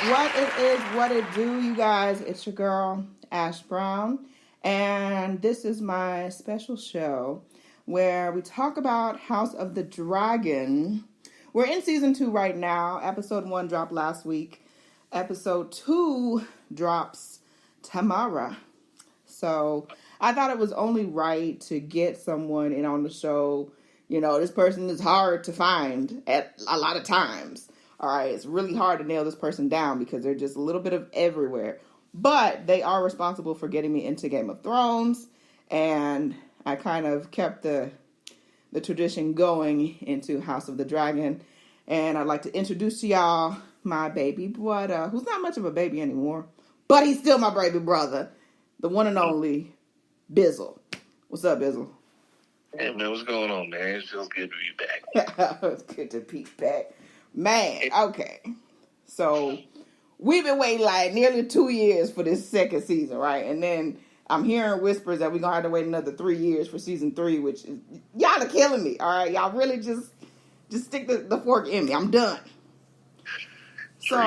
What it is, what it do, you guys. It's your girl, Ash Brown. And this is my special show where we talk about House of the Dragon. We're in season 2 right now. Episode 1 dropped last week. Episode 2 drops tomorrow. So I thought it was only right to get someone in on the show. You know, this person is hard to find at a lot of times. All right, it's really hard to nail this person down because they're just a little bit of everywhere. But they are responsible for getting me into Game of Thrones, and I kind of kept the tradition going into House of the Dragon. And I'd like to introduce to y'all my baby brother, who's not much of a baby anymore, but he's still my baby brother, the one and only Bizzle. What's up, Bizzle? Hey, man, what's going on, man? It feels good to be back. It's good to be back. Man, okay. So, we've been waiting like nearly 2 years for this second season, right? And then I'm hearing whispers that we're going to have to wait another 3 years for season 3, which is, y'all are killing me, all right? Y'all really just stick the fork in me. I'm done. So,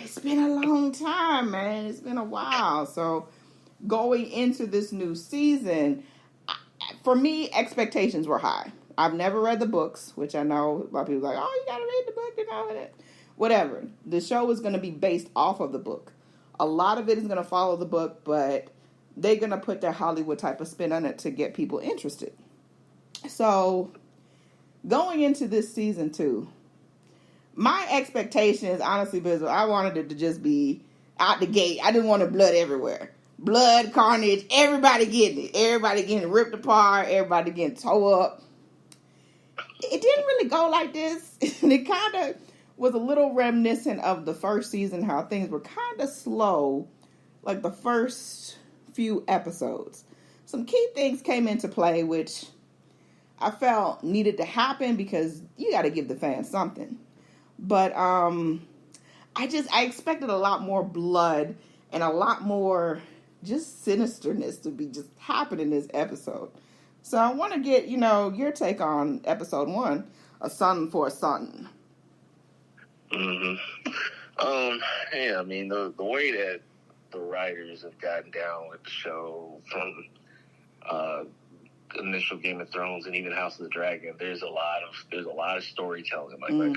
it's been a long time, man. It's been a while. So, going into this new season, for me, expectations were high. I've never read the books, which I know a lot of people are like, oh, you got to read the book and all of that. Whatever. The show is going to be based off of the book. A lot of it is going to follow the book, but they're going to put their Hollywood type of spin on it to get people interested. So, going into this season 2, my expectations, honestly, Bizzle, I wanted it to just be out the gate. I didn't want blood everywhere. Blood, carnage, everybody getting it. Everybody getting ripped apart. Everybody getting tore up. It didn't really go like this. It kind of was a little reminiscent of the first season, how things were kind of slow, like the first few episodes. Some key things came into play, which I felt needed to happen because you got to give the fans something. But I expected a lot more blood and a lot more just sinisterness to be just happening this episode. So I want to get, your take on episode 1, A Son for a Son. Yeah, I mean, the way that the writers have gotten down with the show from initial Game of Thrones and even House of the Dragon, there's a lot of storytelling. Like when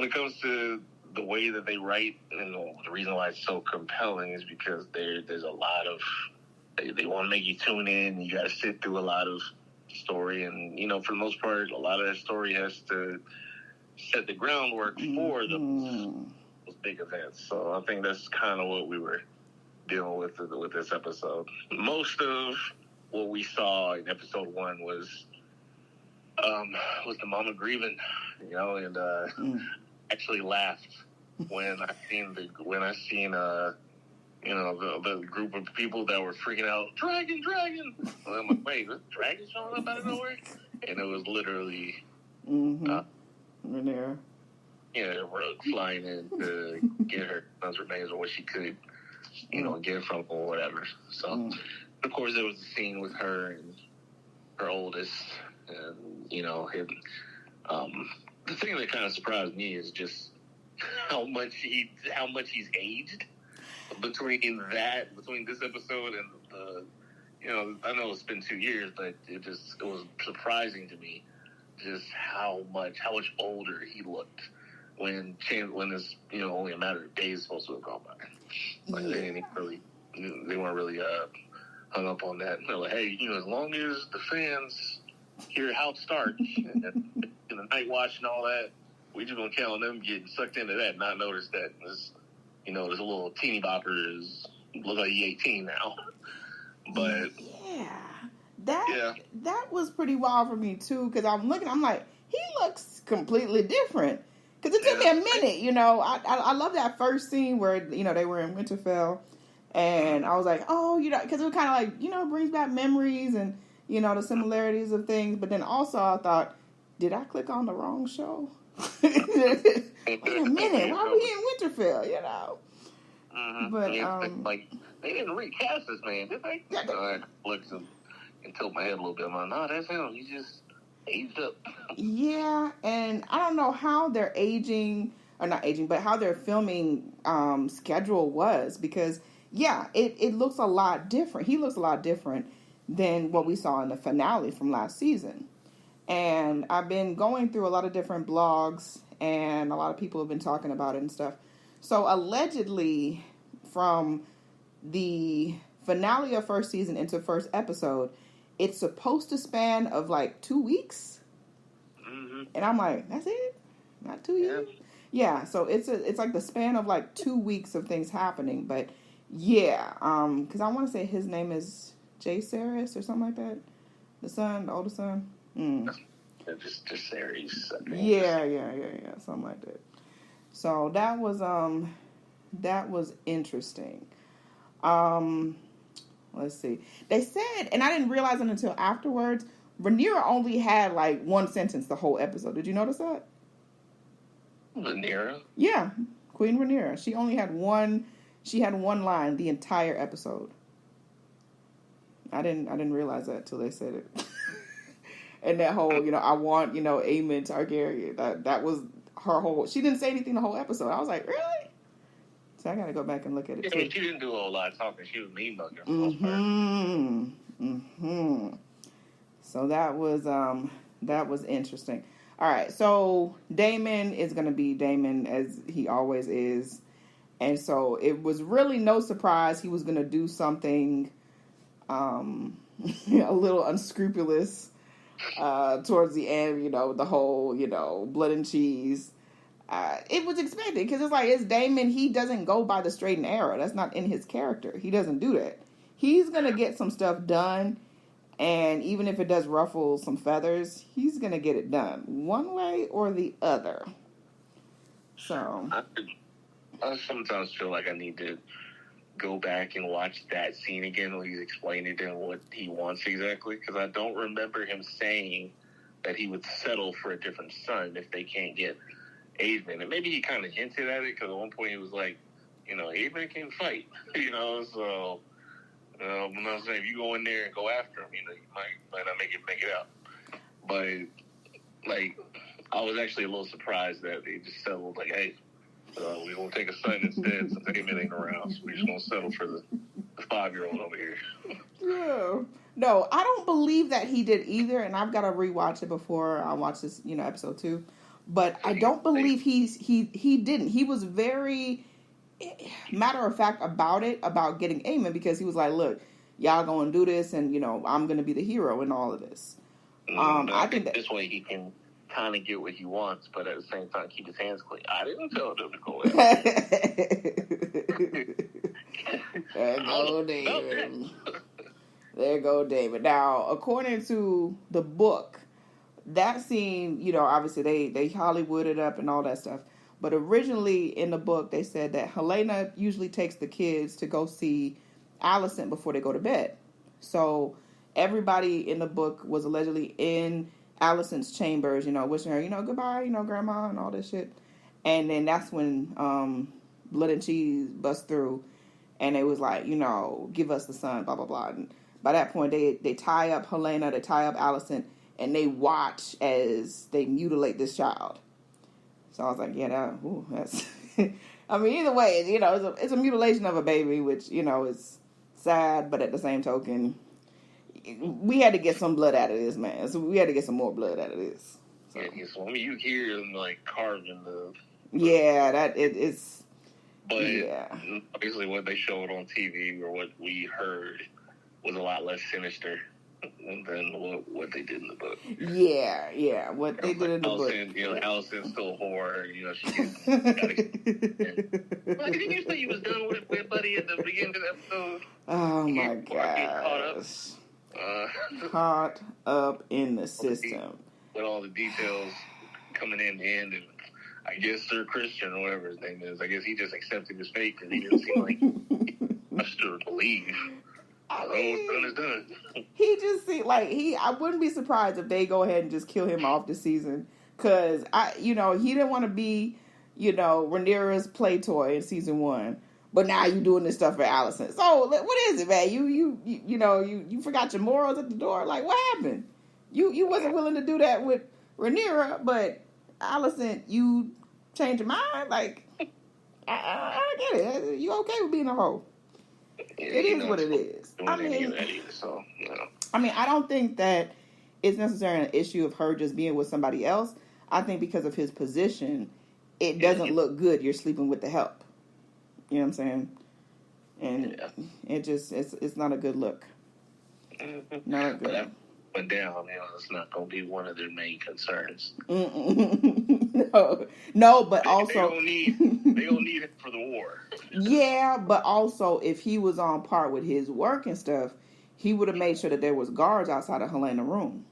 it comes to the way that they write, and the reason why it's so compelling is because there's a lot of, they want to make you tune in. You got to sit through a lot of story, and for the most part, a lot of that story has to set the groundwork for those big events. So I think that's kind of what we were dealing with this episode. Most of what we saw in episode 1 was the mama grieving, and actually laughed when I seen the group of people that were freaking out, dragon. And I'm like, wait, this dragon showing up out of nowhere? And it was literally Rhaenyra. Rogue flying in to get her son's remains or what she could, get from or whatever. So, of course, there was a scene with her and her oldest, and the thing that kind of surprised me is just how much he's aged between this episode and I know it's been 2 years, but it was surprising to me just how much older he looked when this only a matter of days supposed to have gone by. Like they weren't really hung up on that. They're like, hey, as long as the fans hear how it starts and the night watch and all that, we just gonna count on them getting sucked into that, not notice that this little teeny bopper looks like he's 18 now. But that was pretty wild for me too, because I'm like, he looks completely different. Because it took me a minute, I love that first scene where they were in Winterfell, and I was like, oh, because it was kind of like brings back memories and the similarities of things. But then also I thought, did I click on the wrong show? Wait a minute, why are we in Winterfell? But they didn't recast this man, did they? I looked and tilt my head a little bit. I'm like, no, that's him. He just aged up. Yeah, and I don't know how they're aging or not aging, but how their filming schedule was, because yeah, it looks a lot different. He looks a lot different than what we saw in the finale from last season. And I've been going through a lot of different blogs, and a lot of people have been talking about it and stuff. So allegedly, from the finale of first season into first episode, it's supposed to span of like 2 weeks. Mm-hmm. And I'm like, that's it? Not 2 years? Yeah, so it's like the span of like 2 weeks of things happening. But yeah, because I want to say his name is Jay Saris or something like that. The son, the older son. Just Saris. Yeah, something like that. So that was interesting. Let's see. They said, and I didn't realize it until afterwards, Rhaenyra only had like one sentence the whole episode. Did you notice that? Rhaenyra? Yeah, Queen Rhaenyra. She only had one. She had one line the entire episode. I didn't realize that till they said it. And that whole, I want, Aemon Targaryen. That was her whole. She didn't say anything the whole episode. I was like, really? So I got to go back and look at it. I mean, she didn't do a whole lot of talking. She was mean mugging for the most part. So that was interesting. All right, so Daemon is going to be Daemon as he always is. And so it was really no surprise he was going to do something a little unscrupulous towards the end, the whole, blood and cheese. It was expected because it's Daemon. He doesn't go by the straight and narrow. That's not in his character. He doesn't do that. He's going to get some stuff done. And even if it does ruffle some feathers, he's going to get it done one way or the other. So I sometimes feel like I need to go back and watch that scene again when he's explaining to him what he wants exactly, because I don't remember him saying that he would settle for a different son if they can't get Aemon. And maybe he kind of hinted at it, because at one point he was like, Aemon can fight, so I'm not saying if you go in there and go after him, you might not make it out. But like, I was actually a little surprised that they just settled like, hey, we're gonna take a son instead since Aemon ain't around. So we're just gonna settle for the 5-year-old over here. Yeah. No, I don't believe that he did either, and I've got to rewatch it before I watch this, episode 2. But I don't believe he didn't. He was very matter of fact about getting Aemon, because he was like, look, y'all gonna do this, and I'm gonna be the hero in all of this. I think that this way he can kind of get what he wants, but at the same time keep his hands clean. I didn't tell them to go in. There go David. Now, according to the book, that scene, obviously they Hollywooded up and all that stuff. But originally in the book, they said that Helena usually takes the kids to go see Alicent before they go to bed. So everybody in the book was allegedly in Alicent's chambers, wishing her, goodbye, grandma, and all this shit. And then that's when Blood and Cheese bust through, and it was like, give us the son, blah, blah, blah. And by that point, they tie up Helena, they tie up Alicent, and they watch as they mutilate this child. So I was like, yeah, that's... I mean, either way, it's a mutilation of a baby, which, is sad, but at the same token, we had to get some blood out of this, man. So we had to get some more blood out of this. So. Yeah, so you hear them, like, carving the... Yeah, it's... But obviously what they showed on TV, or what we heard, was a lot less sinister than what they did in the book. Yeah, what they did in the book. Alicent's still a whore. She didn't you say you was done with Buddy at the beginning of the episode? Oh my gosh. Caught up in the system. With all the details coming in the end, and I guess Sir Christian, or whatever his name is, I guess he just accepted his fate because he didn't seem like much to believe. What's done. He just seemed like I wouldn't be surprised if they go ahead and just kill him off this season, because he didn't want to be, Rhaenyra's play toy in season 1, but now you doing this stuff for Alicent. So what is it, man? You forgot your morals at the door. Like, what happened? You wasn't willing to do that with Rhaenyra, but Alicent, you change your mind. Like, I get it. You okay with being a hoe? Yeah, it is what it is. I mean, I don't think that it's necessarily an issue of her just being with somebody else. I think because of his position, it doesn't look good. You're sleeping with the help. You know what I'm saying? And it's not a good look. Not a good. But down, it's not going to be one of their main concerns. No, but also they don't need it for the war. Yeah, but also if he was on par with his work and stuff, he would have made sure that there was guards outside of Helena's room,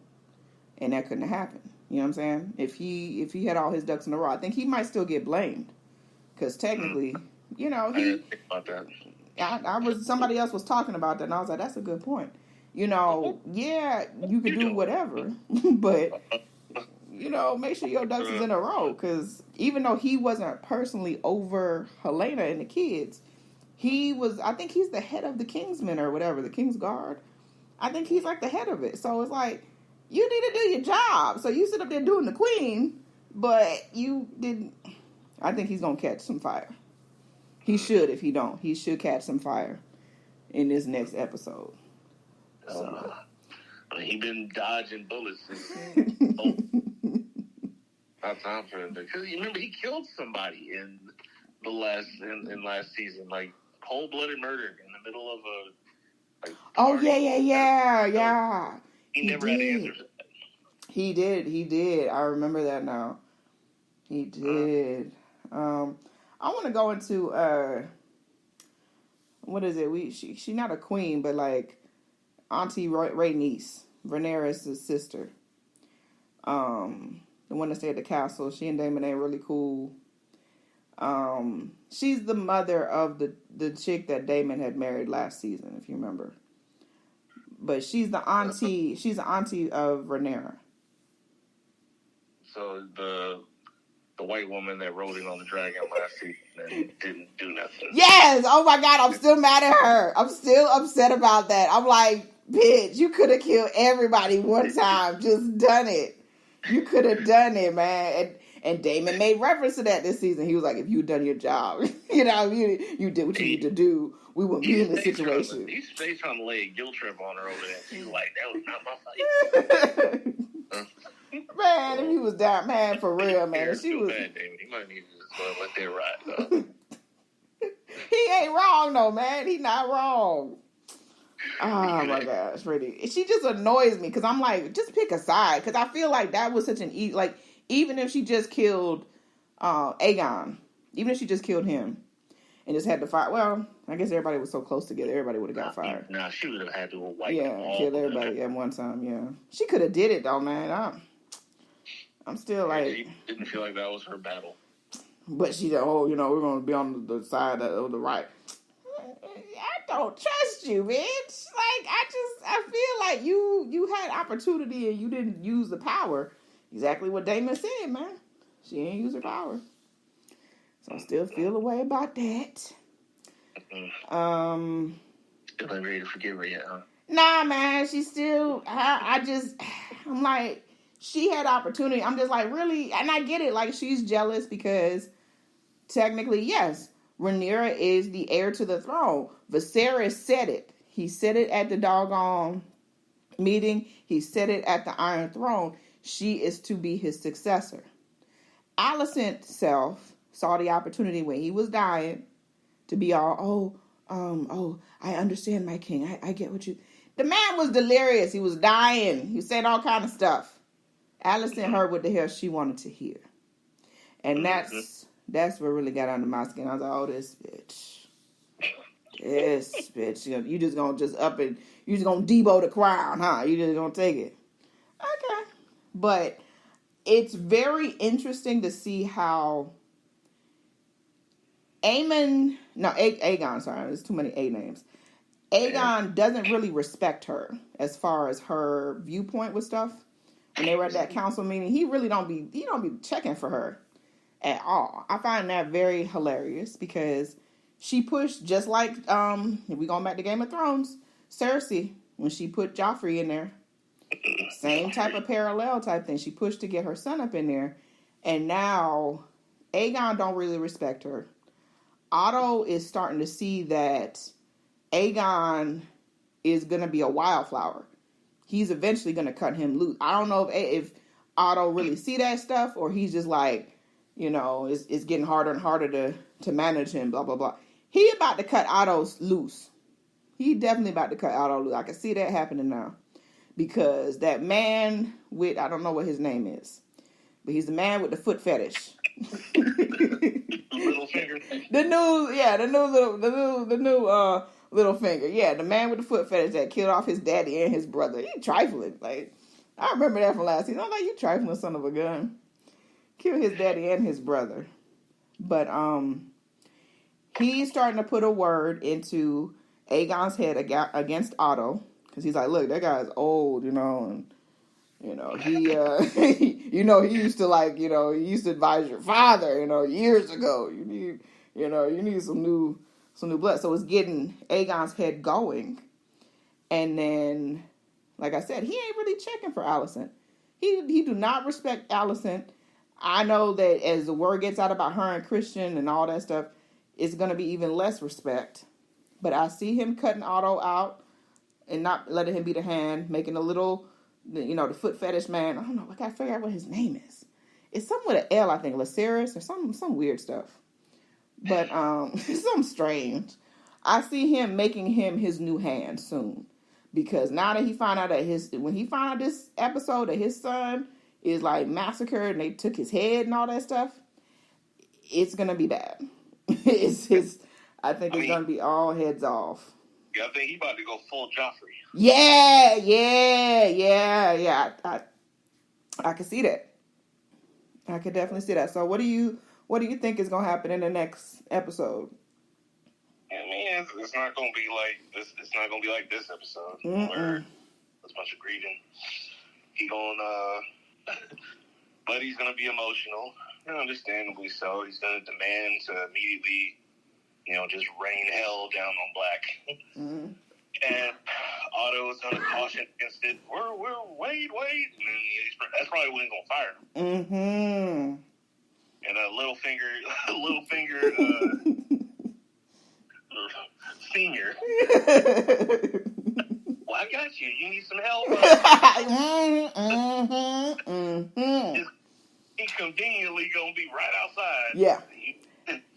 and that couldn't have happened. You know what I'm saying? If he had all his ducks in a row, I think he might still get blamed, because technically, he. I didn't think about that. Somebody else was talking about that, and I was like, that's a good point. Yeah, you could do whatever, but make sure your ducks is in a row, because even though he wasn't personally over Helena and the kids, I think he's the head of the Kingsmen or whatever, the King's Guard. I think he's like the head of it. So it's like, you need to do your job. So you sit up there doing the queen, but you didn't. I think he's going to catch some fire. He should. If he don't, he should catch some fire in this next episode. So. He been dodging bullets. Not time for him, because you remember he killed somebody in last season, like cold-blooded murder in the middle of a. Oh yeah. He never had an answer for that. He did. I remember that now. He did. I want to go into what is it? She's not a queen, but like Auntie Rhaenys, Rhaenyra's sister. The one that stayed at the castle. She and Daemon ain't really cool. She's the mother of the chick that Daemon had married last season, if you remember. But she's the auntie. She's the auntie of Rhaenyra. So the white woman that rode in on the dragon last season and didn't do nothing. Yes. Oh my God, I'm still mad at her. I'm still upset about that. I'm like, bitch, you could have killed everybody one time. Just done it. You could have done it, man. And Daemon made reference to that this season. He was like, if you'd done your job, you did what you need to do, we wouldn't be in this situation. He's trying to lay a guilt trip on her over there. She's like, that was not my fight. Man, if he was down, man, for real, man. She was. Bad, Daemon. He might need to just let that ride. He ain't wrong, though, man. He not wrong. Oh my gosh, really. She just annoys me, because I'm like, just pick a side, because I feel like that was such an like, even if she just killed Aegon, even if she just killed him and just had to fight, well, I guess everybody was so close together, everybody would have got fired. Nah, she would have had to wipe them all. Kill everybody at one time. Yeah, she could have did it though, man. I'm still like, she didn't feel like that was her battle. But she said, we're going to be on the side of the right. I don't trust you, bitch. Like, I feel like you had opportunity and you didn't use the power. Exactly what Daemon said, man. She ain't use her power. So I still feel a way about that. Still ain't ready to forgive her yet, huh? Nah, man. She still, I'm like, she had opportunity. I'm just like, really? And I get it. Like, she's jealous because technically, yes, Rhaenyra is the heir to the throne. Viserys said it. He said it at the doggone meeting. He said it at the Iron Throne. She is to be his successor. Alicent self saw the opportunity when he was dying to be all, I understand, my king. I get what you... The man was delirious. He was dying. He was saying all kind of stuff. Alicent heard what the hell she wanted to hear. And that's what really got under my skin. I was like, oh, this bitch. This bitch. You just gonna you just gonna Debo the crown, huh? You just gonna take it. Okay. But it's very interesting to see how Aegon, sorry, there's too many A names. Aegon doesn't really respect her as far as her viewpoint with stuff. When they were at that council meeting, he don't be checking for her at all. I find that very hilarious because she pushed, just like if we going back to Game of Thrones, Cersei, when she put Joffrey in there. Same type of parallel type thing. She pushed to get her son up in there. And now Aegon don't really respect her. Otto is starting to see that Aegon is going to be a wildflower. He's eventually going to cut him loose. I don't know if Otto really see that stuff, or he's just like, it's getting harder and harder to manage him, blah, blah, blah. He about to cut Otto loose. He definitely about to cut Otto loose. I can see that happening now. Because that man with, I don't know what his name is, but he's the man with the foot fetish. Little finger. The new little finger. Yeah, the man with the foot fetish that killed off his daddy and his brother. He trifling. Like, I remember that from last season. I'm like, you trifling son of a gun. Killed his daddy and his brother. But he's starting to put a word into Aegon's head against Otto. Because he's like, look, that guy's old, and he, he used to he used to advise your father, years ago. You need some new blood. So it's getting Aegon's head going. And then, like I said, he ain't really checking for Alicent. He do not respect Alicent. I know that as the word gets out about her and Christian and all that stuff, it's going to be even less respect. But I see him cutting Otto out and not letting him be the hand, making a little, the foot fetish man. I don't know. I got to figure out what his name is. It's something with an L, I think. Laceris or some weird stuff. But something strange. I see him making him his new hand soon. Because now that he found out that when he found out this episode that his son is like massacred and they took his head and all that stuff, it's going to be bad. I think it's going to be all heads off. Yeah, I think he about to go full Joffrey. Yeah. I can see that. I could definitely see that. So what do you think is gonna happen in the next episode? I mean, it's not gonna be like this. It's not gonna be like this episode where there's a bunch of grieving. Buddy's gonna be emotional, understandably so. He's gonna demand to immediately, just rain hell down on Black. Mm-hmm. And Otto is going to caution against it. Wait. And that's probably when he's going to fire him. Mm-hmm. And Littlefinger Senior. Well, I got you. You need some help? He's conveniently going to be right outside. Yeah.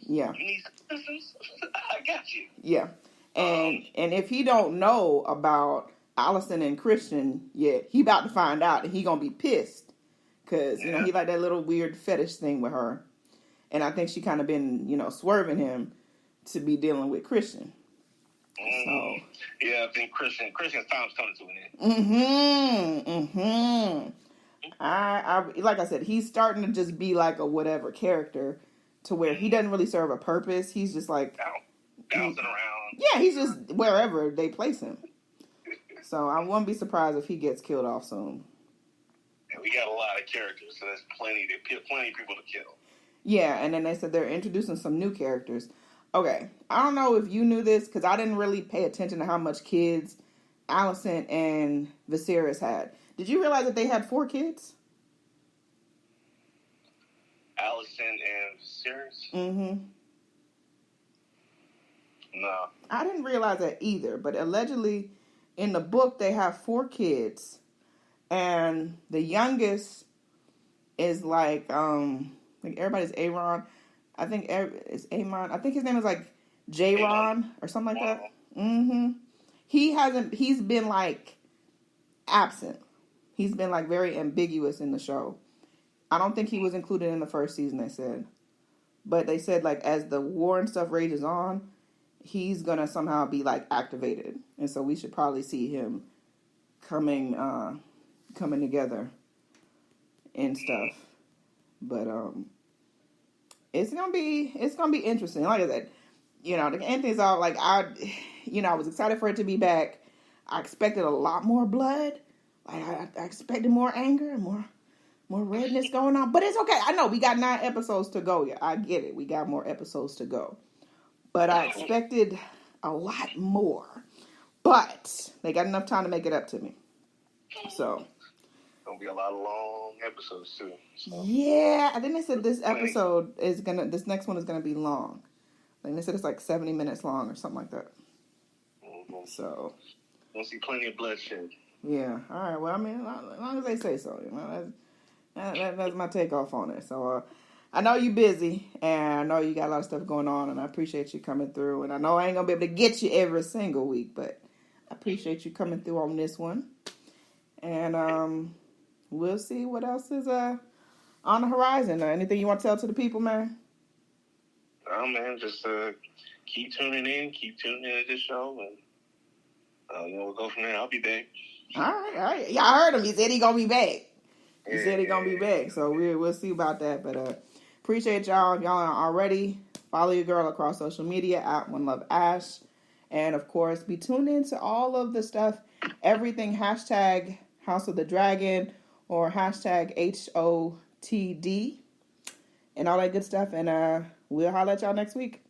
You need some assistance? I got you. Yeah. And if he don't know about Alicent and Christian yet, he about to find out and he gonna be pissed. Because, he like that little weird fetish thing with her. And I think she kind of been, swerving him to be dealing with Christian. So. Yeah, I think Christian's time's coming to an end. I like I said, he's starting to just be like a whatever character to where he doesn't really serve a purpose. He's just like... bouncing around. Yeah, he's just wherever they place him. So I won't be surprised if he gets killed off soon. And we got a lot of characters, so there's plenty of people to kill. Yeah, and then they said they're introducing some new characters. Okay, I don't know if you knew this, because I didn't really pay attention to how much kids Alicent and Viserys had. Did you realize that they had 4 kids? Alicent and Viserys? Mm-hmm. No. I didn't realize that either, but allegedly in the book they have 4 kids, and the youngest is like everybody's Aaron. I think it's Amon. I think his name is like J-Ron or something like that. Mm-hmm. He's been like absent. He's been like very ambiguous in the show. I don't think he was included in the first season, they said. But they said like as the war and stuff rages on, he's gonna somehow be like activated, and so we should probably see him coming together and stuff. But it's gonna be interesting. Like I said, the Anthony's all like I was excited for it to be back. I expected a lot more blood. Like I expected more anger and more redness going on. But it's okay. I know we got 9 episodes to go. Yeah, I get it. We got more episodes to go. But I expected a lot more. But they got enough time to make it up to me. So gonna be a lot of long episodes too. So. Yeah, I think they said this next one is gonna be long. I think they said it's like 70 minutes long or something like that. Mm-hmm. So. We'll see plenty of bloodshed. Yeah. All right. Well, I mean, as long as they say so, that's my takeoff on it. So, I know you're busy, and I know you got a lot of stuff going on, and I appreciate you coming through. And I know I ain't gonna be able to get you every single week, but I appreciate you coming through on this one. And we'll see what else is on the horizon. Anything you want to tell to the people, man? Oh man, just keep tuning in to this show, and we'll go from there. I'll be back. All right. Y'all heard him. He said he gonna be back. He said he gonna be back. So we'll see about that. But appreciate y'all. If y'all are already, follow your girl across social media at One Love Ash. And of course, be tuned into all of the stuff, everything hashtag House of the Dragon or hashtag HOTD and all that good stuff. And we'll holler at y'all next week.